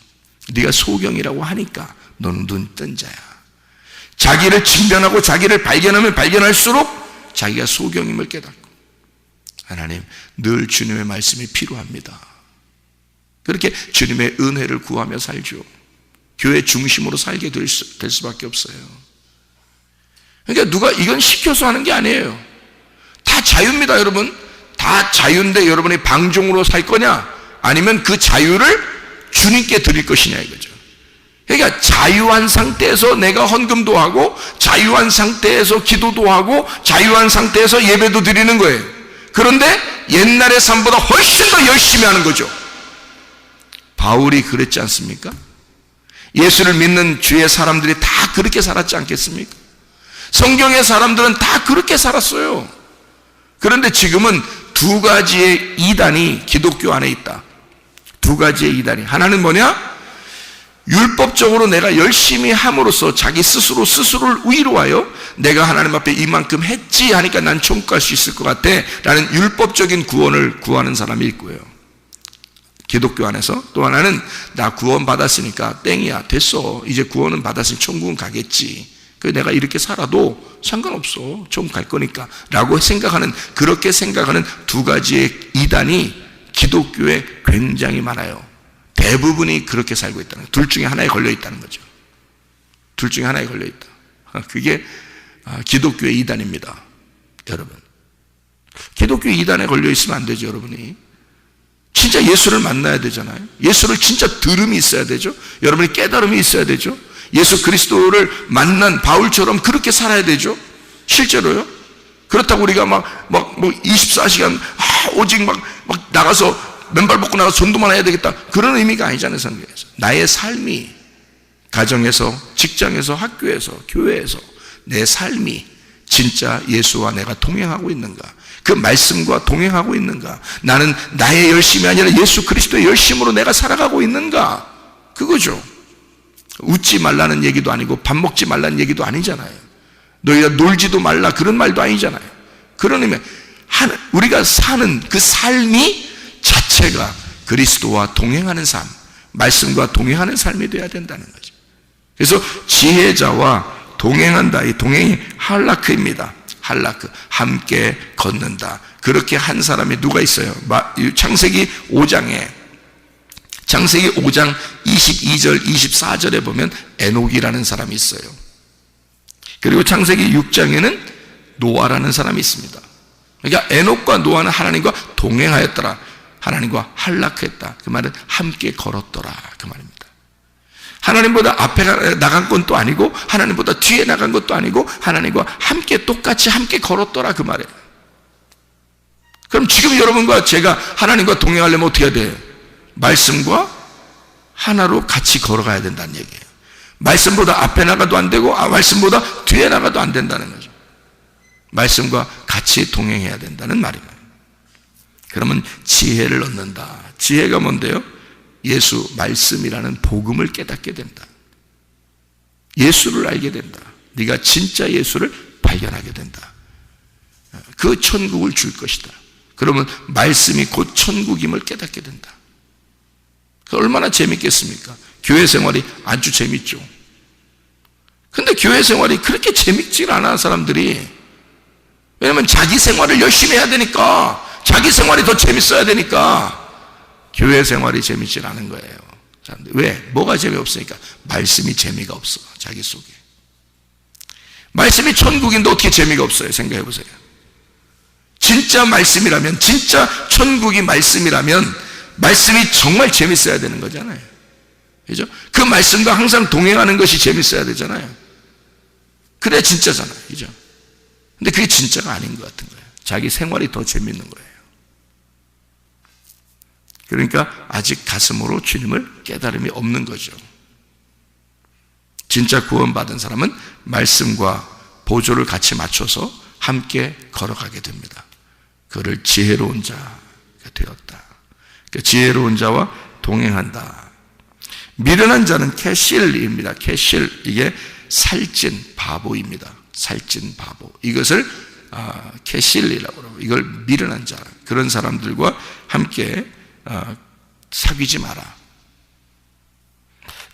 네가 소경이라고 하니까 너는 눈 뜬 자야. 자기를 직면하고 자기를 발견하면 발견할수록 자기가 소경임을 깨닫고, 하나님 늘 주님의 말씀이 필요합니다. 그렇게 주님의 은혜를 구하며 살죠. 교회 중심으로 살게 될 수밖에 없어요. 그러니까 누가 이건 시켜서 하는 게 아니에요. 다 자유입니다, 여러분. 다 자유인데 여러분이 방종으로 살 거냐, 아니면 그 자유를 주님께 드릴 것이냐 이거죠. 그러니까 자유한 상태에서 내가 헌금도 하고, 자유한 상태에서 기도도 하고, 자유한 상태에서 예배도 드리는 거예요. 그런데 옛날의 삶보다 훨씬 더 열심히 하는 거죠. 바울이 그랬지 않습니까? 예수를 믿는 주의 사람들이 다 그렇게 살았지 않겠습니까? 성경의 사람들은 다 그렇게 살았어요. 그런데 지금은 두 가지의 이단이 기독교 안에 있다. 두 가지의 이단이. 하나는 뭐냐? 율법적으로 내가 열심히 함으로써 자기 스스로를 위로하여 내가 하나님 앞에 이만큼 했지 하니까 난 천국 갈 수 있을 것 같아 라는 율법적인 구원을 구하는 사람이 있고요. 기독교 안에서 또 하나는 나 구원 받았으니까 땡이야, 됐어, 이제 구원은 받았으니 천국은 가겠지, 그래서 내가 이렇게 살아도 상관없어, 천국 갈 거니까 라고 생각하는, 그렇게 생각하는 두 가지의 이단이 기독교에 굉장히 많아요. 대부분이 그렇게 살고 있다는 거예요. 둘 중에 하나에 걸려 있다는 거죠. 둘 중에 하나에 걸려 있다. 그게 기독교의 이단입니다, 여러분. 기독교 이단에 걸려 있으면 안 되죠, 여러분이. 진짜 예수를 만나야 되잖아요. 예수를 진짜 들음이 있어야 되죠. 여러분이 깨달음이 있어야 되죠. 예수 그리스도를 만난 바울처럼 그렇게 살아야 되죠. 실제로요. 그렇다고 우리가 막 24시간 오직 막 나가서 맨발 벗고 나가서 전도만 해야 되겠다, 그런 의미가 아니잖아요, 성경에서. 나의 삶이 가정에서, 직장에서, 학교에서, 교회에서 내 삶이 진짜 예수와 내가 동행하고 있는가, 그 말씀과 동행하고 있는가, 나는 나의 열심이 아니라 예수 그리스도의 열심으로 내가 살아가고 있는가, 그거죠. 웃지 말라는 얘기도 아니고 밥 먹지 말라는 얘기도 아니잖아요. 너희가 놀지도 말라 그런 말도 아니잖아요. 그런 의미, 우리가 사는 그 삶이 자체가 그리스도와 동행하는 삶, 말씀과 동행하는 삶이 되어야 된다는 거죠. 그래서 지혜자와 동행한다, 이 동행이 할라크입니다. 할라크, 함께 걷는다. 그렇게 한 사람이 누가 있어요? 창세기 5장 22절 24절에 보면 에녹이라는 사람이 있어요. 그리고 창세기 6장에는 노아라는 사람이 있습니다. 그러니까 에녹과 노아는 하나님과 동행하였더라, 하나님과 할락했다. 그 말은 함께 걸었더라, 그 말입니다. 하나님보다 앞에 나간 것도 아니고 하나님보다 뒤에 나간 것도 아니고 하나님과 함께 똑같이 함께 걸었더라, 그 말이에요. 그럼 지금 여러분과 제가 하나님과 동행하려면 어떻게 해야 돼요? 말씀과 하나로 같이 걸어가야 된다는 얘기예요. 말씀보다 앞에 나가도 안 되고 말씀보다 뒤에 나가도 안 된다는 거죠. 말씀과 같이 동행해야 된다는 말입니다. 그러면 지혜를 얻는다. 지혜가 뭔데요? 예수 말씀이라는 복음을 깨닫게 된다. 예수를 알게 된다. 네가 진짜 예수를 발견하게 된다. 그 천국을 줄 것이다. 그러면 말씀이 곧 천국임을 깨닫게 된다. 얼마나 재밌겠습니까? 교회 생활이 아주 재밌죠. 근데 교회 생활이 그렇게 재밌지 않아, 사람들이. 왜냐면 자기 생활을 열심히 해야 되니까, 자기 생활이 더 재밌어야 되니까 교회 생활이 재밌지 않은 거예요. 왜? 뭐가 재미없으니까? 말씀이 재미가 없어, 자기 속에. 말씀이 천국인데 어떻게 재미가 없어요? 생각해 보세요. 진짜 말씀이라면, 진짜 천국이 말씀이라면 말씀이 정말 재밌어야 되는 거잖아요. 그죠? 그 말씀과 항상 동행하는 것이 재밌어야 되잖아요. 그래 진짜잖아요. 그죠? 근데 그게 진짜가 아닌 것 같은 거예요. 자기 생활이 더 재밌는 거예요. 그러니까 아직 가슴으로 주님을 깨달음이 없는 거죠. 진짜 구원받은 사람은 말씀과 보조를 같이 맞춰서 함께 걸어가게 됩니다. 그를 지혜로운 자, 되었다. 그러니까 지혜로운 자와 동행한다. 미련한 자는 캐실입니다. 캐실, 이게 살찐 바보입니다. 살찐 바보. 이것을 캐실이라고 그러고, 이걸 미련한 자, 그런 사람들과 함께 사귀지 마라.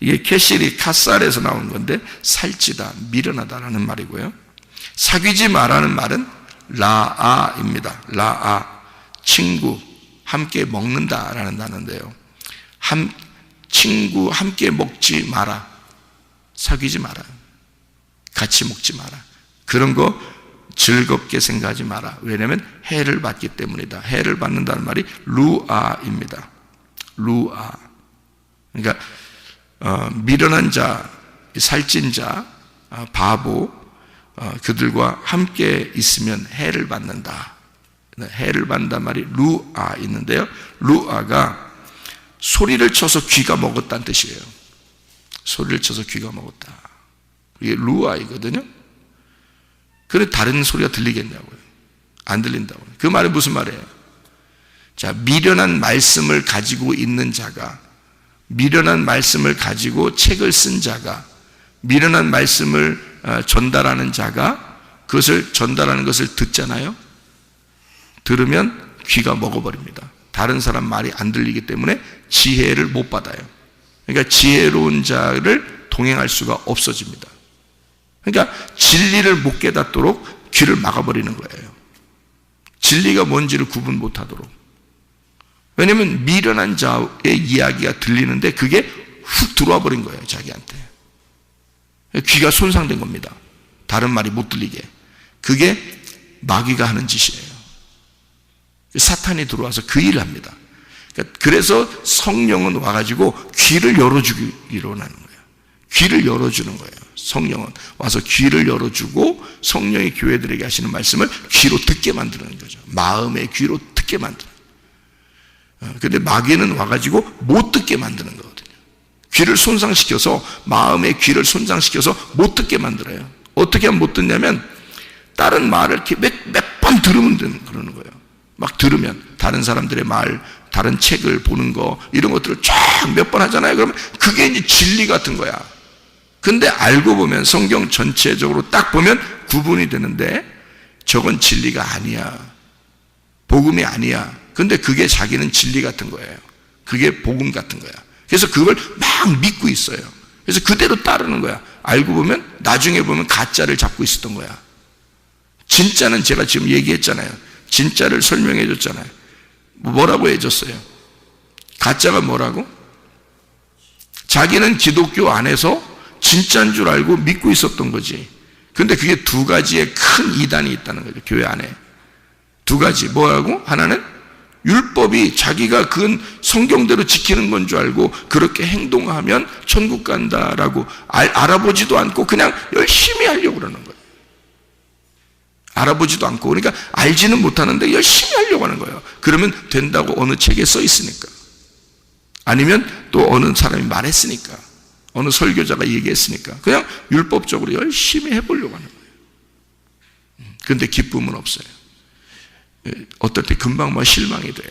이게 캐실이 카살에서 나온 건데 살찌다, 미련하다라는 말이고요. 사귀지 마라는 말은 라아입니다. 라아, 친구, 함께 먹는다라는 단어인데요. 친구 함께 먹지 마라. 사귀지 마라. 같이 먹지 마라. 그런 거 즐겁게 생각하지 마라. 왜냐하면 해를 받기 때문이다. 해를 받는다는 말이 루아입니다. 루아. 그러니까 미련한 자, 살찐 자, 바보, 그들과 함께 있으면 해를 받는다. 해를 받는다는 말이 루아 있는데요. 루아가 소리를 쳐서 귀가 먹었다는 뜻이에요. 소리를 쳐서 귀가 먹었다. 이게 루아이거든요. 그래 다른 소리가 들리겠냐고요. 안 들린다고요. 그 말은 무슨 말이에요? 자, 미련한 말씀을 가지고 있는 자가, 미련한 말씀을 가지고 책을 쓴 자가, 미련한 말씀을 전달하는 자가 그것을 전달하는 것을 듣잖아요. 들으면 귀가 먹어버립니다. 다른 사람 말이 안 들리기 때문에 지혜를 못 받아요. 그러니까 지혜로운 자를 동행할 수가 없어집니다. 그러니까 진리를 못 깨닫도록 귀를 막아버리는 거예요. 진리가 뭔지를 구분 못하도록. 왜냐하면 미련한 자의 이야기가 들리는데 그게 훅 들어와 버린 거예요, 자기한테. 귀가 손상된 겁니다. 다른 말이 못 들리게. 그게 마귀가 하는 짓이에요. 사탄이 들어와서 그 일을 합니다. 그래서 성령은 와가지고 귀를 열어주기로 하는 거예요. 귀를 열어주는 거예요. 성령은 와서 귀를 열어주고 성령이 교회들에게 하시는 말씀을 귀로 듣게 만드는 거죠. 마음의 귀로 듣게 만드는. 근데 마귀는 와가지고 못 듣게 만드는 거거든요. 귀를 손상시켜서, 마음의 귀를 손상시켜서 못 듣게 만들어요. 어떻게 하면 못 듣냐면 다른 말을 이렇게 몇 번 들으면 그러는 거예요. 막 들으면 다른 사람들의 말, 다른 책을 보는 거, 이런 것들을 쫙 몇 번 하잖아요. 그러면 그게 이제 진리 같은 거야. 근데 알고 보면 성경 전체적으로 딱 보면 구분이 되는데 저건 진리가 아니야. 복음이 아니야. 근데 그게 자기는 진리 같은 거예요. 그게 복음 같은 거야. 그래서 그걸 막 믿고 있어요. 그래서 그대로 따르는 거야. 알고 보면 나중에 보면 가짜를 잡고 있었던 거야. 진짜는 제가 지금 얘기했잖아요. 진짜를 설명해 줬잖아요. 뭐라고 해줬어요? 가짜가 뭐라고? 자기는 기독교 안에서 진짜인 줄 알고 믿고 있었던 거지. 근데 그게 두 가지의 큰 이단이 있다는 거죠. 교회 안에 두 가지. 뭐라고? 하나는 율법이 자기가 그건 성경대로 지키는 건 줄 알고 그렇게 행동하면 천국 간다라고 알아보지도 않고 그냥 열심히 하려고 그러는 거예요. 알아보지도 않고, 그러니까 알지는 못하는데 열심히 하려고 하는 거예요. 그러면 된다고 어느 책에 써 있으니까, 아니면 또 어느 사람이 말했으니까, 어느 설교자가 얘기했으니까 그냥 율법적으로 열심히 해보려고 하는 거예요. 그런데 기쁨은 없어요. 어떨 때 금방 막 실망이 돼요.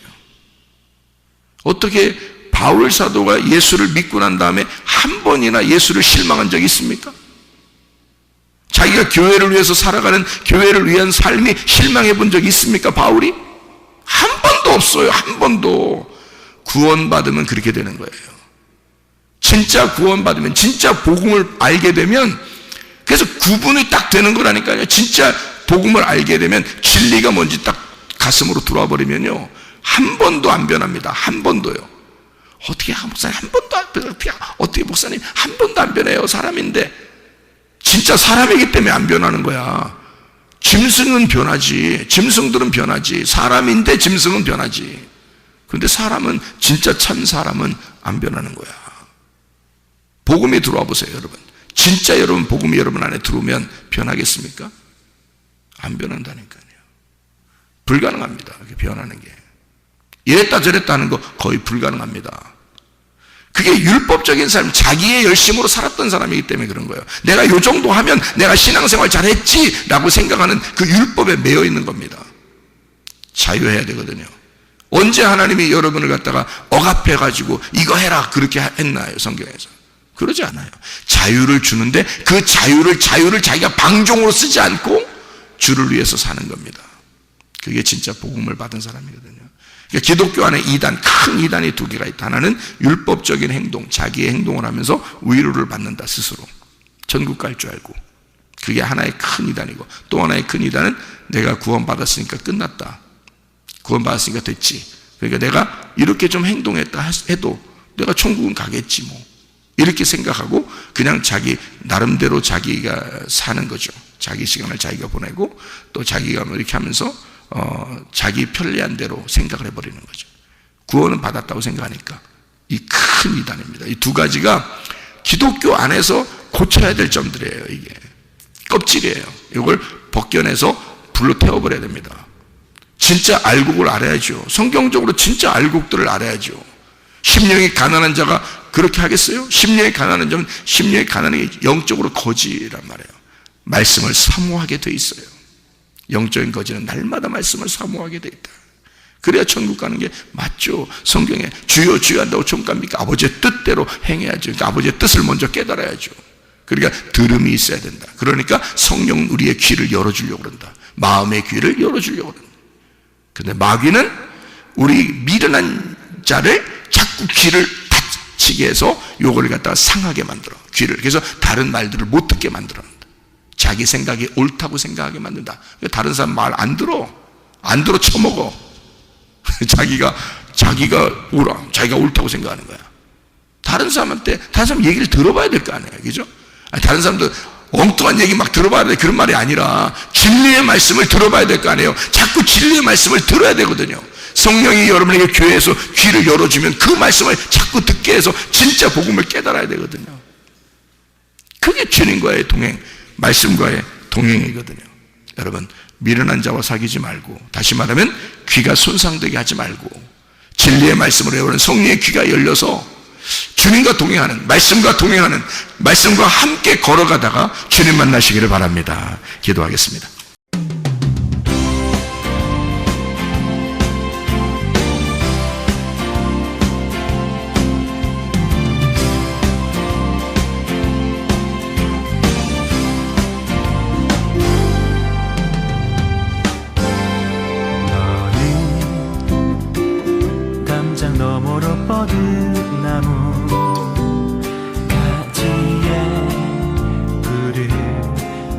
어떻게 바울 사도가 예수를 믿고 난 다음에 한 번이나 예수를 실망한 적이 있습니까? 자기가 교회를 위해서 살아가는, 교회를 위한 삶이 실망해 본 적이 있습니까? 바울이? 한 번도 없어요. 한 번도. 구원받으면 그렇게 되는 거예요. 진짜 구원받으면, 진짜 복음을 알게 되면, 그래서 구분이 딱 되는 거라니까요. 진짜 복음을 알게 되면 진리가 뭔지 딱 가슴으로 들어와 버리면요, 한 번도 안 변합니다. 한 번도요. 어떻게 목사님 한 번도 안 변해요? 어떻게 목사님 한 번도 안 변해요? 사람인데. 진짜 사람이기 때문에 안 변하는 거야. 짐승은 변하지. 짐승들은 변하지. 사람인데 짐승은 변하지. 그런데 사람은, 진짜 참 사람은 안 변하는 거야. 복음이 들어와 보세요, 여러분. 진짜 여러분 복음이 여러분 안에 들어오면 변하겠습니까? 안 변한다니까요. 불가능합니다. 이렇게 변하는 게. 이랬다 저랬다 하는 거 거의 불가능합니다. 그게 율법적인 삶, 자기의 열심으로 살았던 사람이기 때문에 그런 거예요. 내가 요 정도 하면 내가 신앙생활 잘했지 라고 생각하는 그 율법에 매여 있는 겁니다. 자유해야 되거든요. 언제 하나님이 여러분을 갖다가 억압해가지고 이거 해라 그렇게 했나요? 성경에서 그러지 않아요. 자유를 주는데 그 자유를 자기가 방종으로 쓰지 않고 주를 위해서 사는 겁니다. 그게 진짜 복음을 받은 사람이거든요. 그러니까 기독교 안에 큰 이단이 두 개가 있다. 하나는 율법적인 행동, 자기의 행동을 하면서 위로를 받는다 스스로. 천국 갈 줄 알고. 그게 하나의 큰 이단이고, 또 하나의 큰 이단은 내가 구원받았으니까 끝났다. 구원받았으니까 됐지. 그러니까 내가 이렇게 좀 행동했다 해도 내가 천국은 가겠지 뭐. 이렇게 생각하고 그냥 자기 나름대로 자기가 사는 거죠. 자기 시간을 자기가 보내고 또 자기가 뭐 이렇게 하면서 자기 편리한 대로 생각을 해버리는 거죠. 구원은 받았다고 생각하니까. 이 큰 이단입니다. 이 두 가지가 기독교 안에서 고쳐야 될 점들이에요. 이게 껍질이에요. 이걸 벗겨내서 불로 태워버려야 됩니다. 진짜 알곡을 알아야죠. 성경적으로 진짜 알곡들을 알아야죠. 심령이 가난한 자가 그렇게 하겠어요? 심령이 가난한 자는 심령이 가난한 게 영적으로 거지란 말이에요. 말씀을 사모하게 돼 있어요. 영적인 거지는 날마다 말씀을 사모하게 돼 있다. 그래야 천국 가는 게 맞죠. 성경에 주여 주여 한다고 천국 갑니까? 아버지의 뜻대로 행해야죠. 그러니까 아버지의 뜻을 먼저 깨달아야죠. 그러니까 들음이 있어야 된다. 그러니까 성령은 우리의 귀를 열어주려고 그런다. 마음의 귀를 열어주려고 그런다. 근데 마귀는 우리 미련한 자를 자꾸 귀를 닫히게 해서 요거를 갖다가 상하게 만들어. 귀를. 그래서 다른 말들을 못 듣게 만들어. 자기 생각이 옳다고 생각하게 만든다. 다른 사람 말 안 들어. 안 들어 처먹어. 자기가 옳다고 생각하는 거야. 다른 사람 얘기를 들어봐야 될 거 아니에요. 그죠? 다른 사람도 엉뚱한 얘기 막 들어봐야 돼. 그런 말이 아니라 진리의 말씀을 들어봐야 될 거 아니에요. 자꾸 진리의 말씀을 들어야 되거든요. 성령이 여러분에게 교회에서 귀를 열어주면 그 말씀을 자꾸 듣게 해서 진짜 복음을 깨달아야 되거든요. 그게 주님과의 동행, 말씀과의 동행이거든요. 여러분, 미련한 자와 사귀지 말고, 다시 말하면 귀가 손상되게 하지 말고, 진리의 말씀으로 여러분 성령의 귀가 열려서 주님과 동행하는, 말씀과 동행하는, 말씀과 함께 걸어가다가 주님 만나시기를 바랍니다. 기도하겠습니다. 너머로 뻗은 나무 가지에 푸른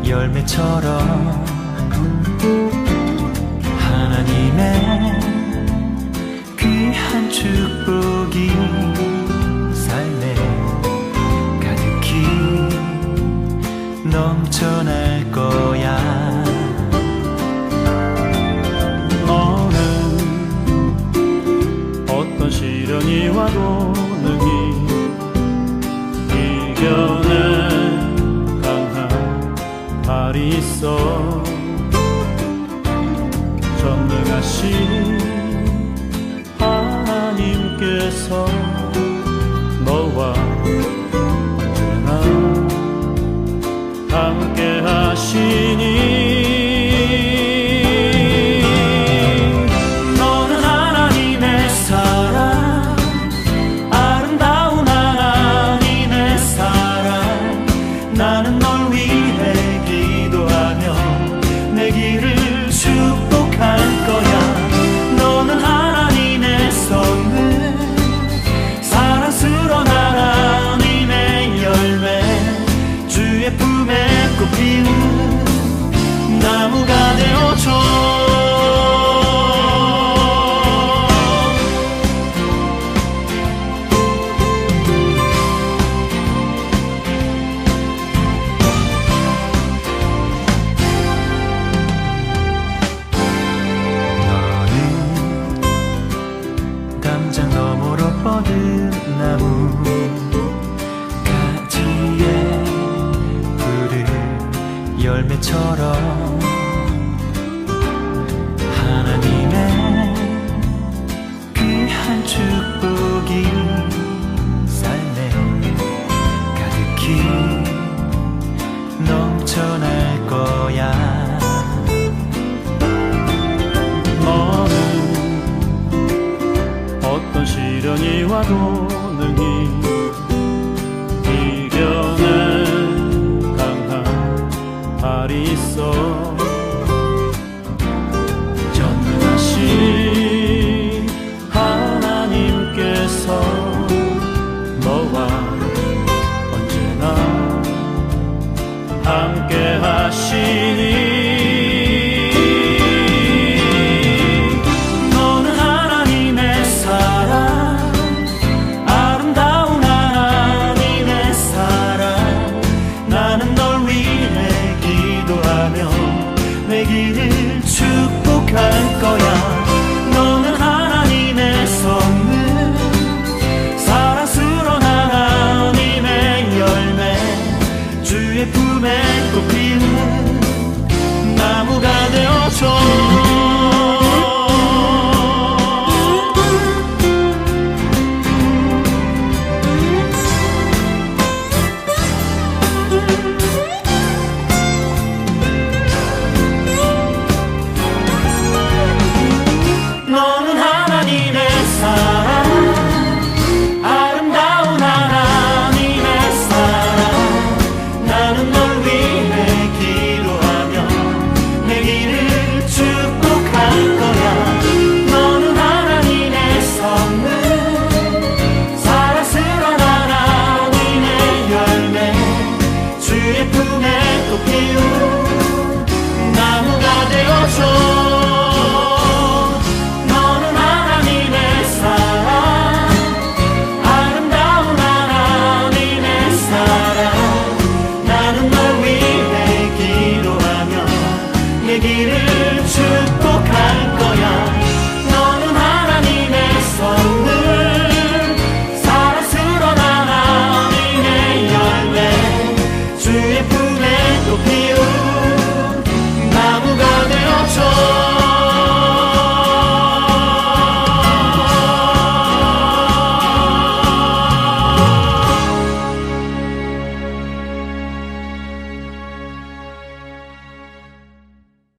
열매처럼 하나님의 귀한 축복이 삶에 가득히 넘쳐날 거야. 시련이 와도 능히 이겨내 강한 발이 있어. 전능하신 하나님께서 너와 언제나 함께 하시니 사랑스러운 나라 이겨낸 강한 발이 있어